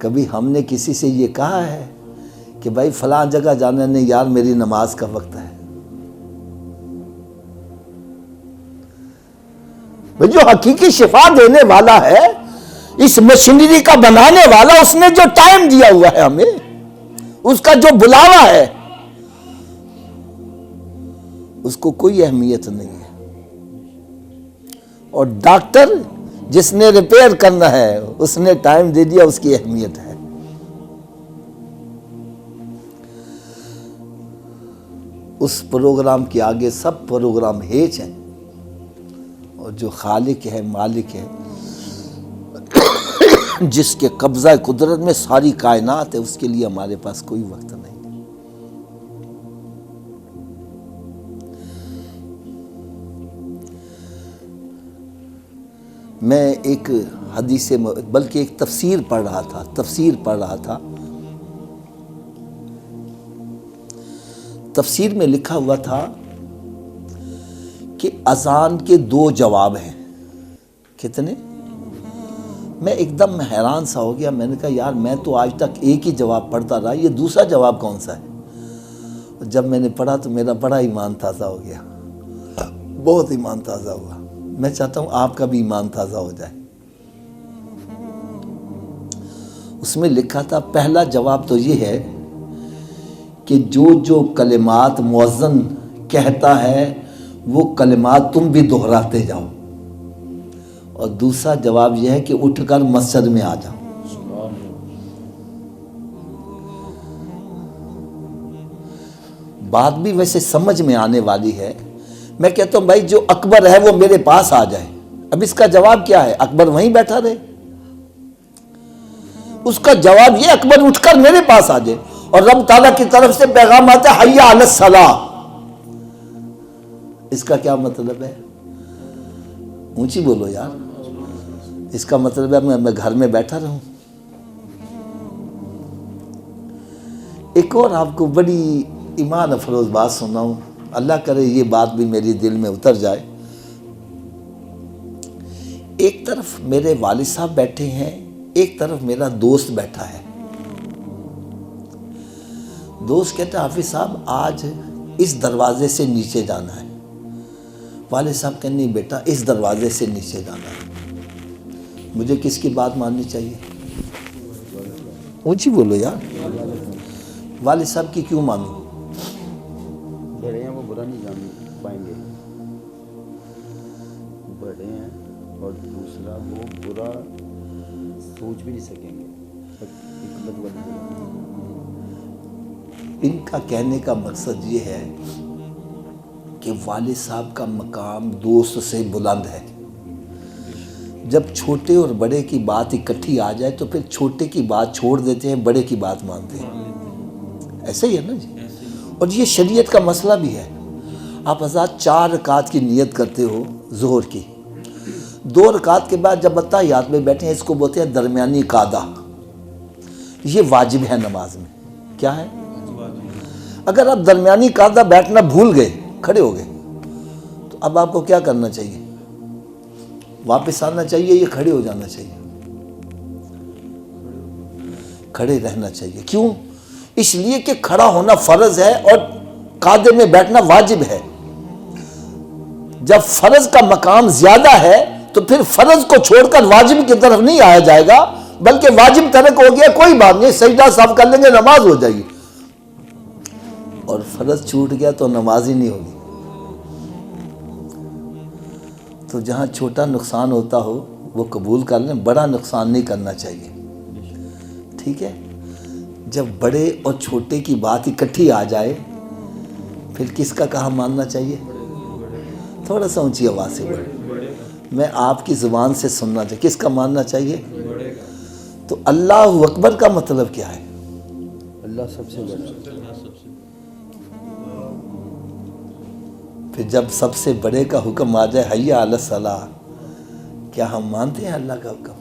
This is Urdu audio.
کبھی ہم نے کسی سے یہ کہا ہے کہ بھائی فلاں جگہ جانا نہیں یار میری نماز کا وقت ہے؟ جو حقیقی شفا دینے والا ہے، اس مشینری کا بنانے والا، اس نے جو ٹائم دیا ہوا ہے ہمیں، اس کا جو بلاوا ہے، اس کو کوئی اہمیت نہیں ہے۔ اور ڈاکٹر جس نے ریپیئر کرنا ہے اس نے ٹائم دے دیا، اس کی اہمیت ہے۔ اس پروگرام کے آگے سب پروگرام ہیچ ہیں، اور جو خالق ہے، مالک ہے، جس کے قبضہ قدرت میں ساری کائنات ہے، اس کے لیے ہمارے پاس کوئی وقت نہیں۔ میں ایک حدیث بلکہ ایک تفسیر پڑھ رہا تھا۔ تفسیر میں لکھا ہوا تھا کہ اذان کے 2 جواب ہیں۔ کتنے؟ میں ایک دم حیران سا ہو گیا، میں نے کہا یار میں تو آج تک ایک ہی جواب پڑھتا رہا، یہ دوسرا جواب کون سا ہے؟ جب میں نے پڑھا تو میرا بڑا ایمان تازہ ہو گیا، بہت ایمان تازہ ہوا۔ میں چاہتا ہوں آپ کا بھی ایمان تازہ ہو جائے۔ اس میں لکھا تھا پہلا جواب تو یہ ہے کہ جو کلمات مؤذن کہتا ہے وہ کلمات تم بھی دہراتے جاؤ، اور دوسرا جواب یہ ہے کہ اٹھ کر مسجد میں آ جاؤ۔ بات بھی ویسے سمجھ میں آنے والی ہے۔ میں کہتا ہوں بھائی جو اکبر ہے وہ میرے پاس آ جائے۔ اب اس کا جواب کیا ہے؟ اکبر وہیں بیٹھا رہے؟ اس کا جواب یہ اکبر اٹھ کر میرے پاس آ جائے، اور رب تعالیٰ کی طرف سے پیغام آتا ہے حی علی الصلاۃ۔ اس کا کیا مطلب ہے؟ اونچی بولو یار۔ اس کا مطلب ہے میں گھر میں بیٹھا رہوں۔ ایک اور آپ کو بڑی ایمان افروز بات سناؤں، اللہ کرے یہ بات بھی میری دل میں اتر جائے۔ ایک طرف میرے والد صاحب بیٹھے ہیں، ایک طرف میرا دوست بیٹھا ہے۔ دوست کہتا ہے حافظ صاحب آج اس دروازے سے نیچے جانا ہے۔ والد صاحب کہتے نہیں بیٹا اس دروازے سے نیچے جانا ہے۔ مجھے کس کی بات ماننی چاہیے؟ اونچی بولو یار۔ والد صاحب کی کیوں مانوں؟ بڑے ہیں، وہ برا نہیں جان پائیں گے، بڑے ہیں، اور دوسرا وہ برا سوچ بھی نہیں سکیں گے۔ ان کا کہنے کا مقصد یہ ہے کہ والد صاحب کا مقام دوست سے بلند ہے۔ جب چھوٹے اور بڑے کی بات اکٹھی آ جائے تو پھر چھوٹے کی بات چھوڑ دیتے ہیں، بڑے کی بات مانتے ہیں۔ ایسا ہی ہے نا جی؟ اور یہ شریعت کا مسئلہ بھی ہے۔ آپ حضرات 4 رکعت کی نیت کرتے ہو ظہر کی، 2 رکعت کے بعد جب اتحیات میں بیٹھے ہیں، اس کو بولتے ہیں درمیانی قعدہ۔ یہ واجب ہے نماز میں۔ کیا ہے؟ اگر آپ درمیانی قعدہ بیٹھنا بھول گئے، کھڑے ہو گئے، تو اب آپ کو کیا کرنا چاہیے؟ واپس آنا چاہیے یا کھڑے ہو جانا چاہیے؟ کھڑے رہنا چاہیے۔ کیوں؟ اس لیے کہ کھڑا ہونا فرض ہے اور قعدے میں بیٹھنا واجب ہے۔ جب فرض کا مقام زیادہ ہے تو پھر فرض کو چھوڑ کر واجب کی طرف نہیں آیا جائے گا، بلکہ واجب ترک ہو گیا کوئی بات نہیں، سجدہ صاف کر لیں گے نماز ہو جائے گی، اور فرض چھوٹ گیا تو نماز ہی نہیں ہوگی۔ تو جہاں چھوٹا نقصان ہوتا ہو وہ قبول کر لیں، بڑا نقصان نہیں کرنا چاہیے۔ ٹھیک ہے؟ جب بڑے اور چھوٹے کی بات اکٹھی آ جائے پھر کس کا کہا ماننا چاہیے؟ تھوڑا سا اونچی آواز سے بولے، میں آپ کی زبان سے سننا چاہیے، کس کا ماننا چاہیے؟ تو اللہ اکبر کا مطلب کیا ہے؟ اللہ سب سے بڑا۔ پھر جب سب سے بڑے کا حکم آ جائے حی علی الصلاۃ، کیا ہم مانتے ہیں اللہ کا حکم؟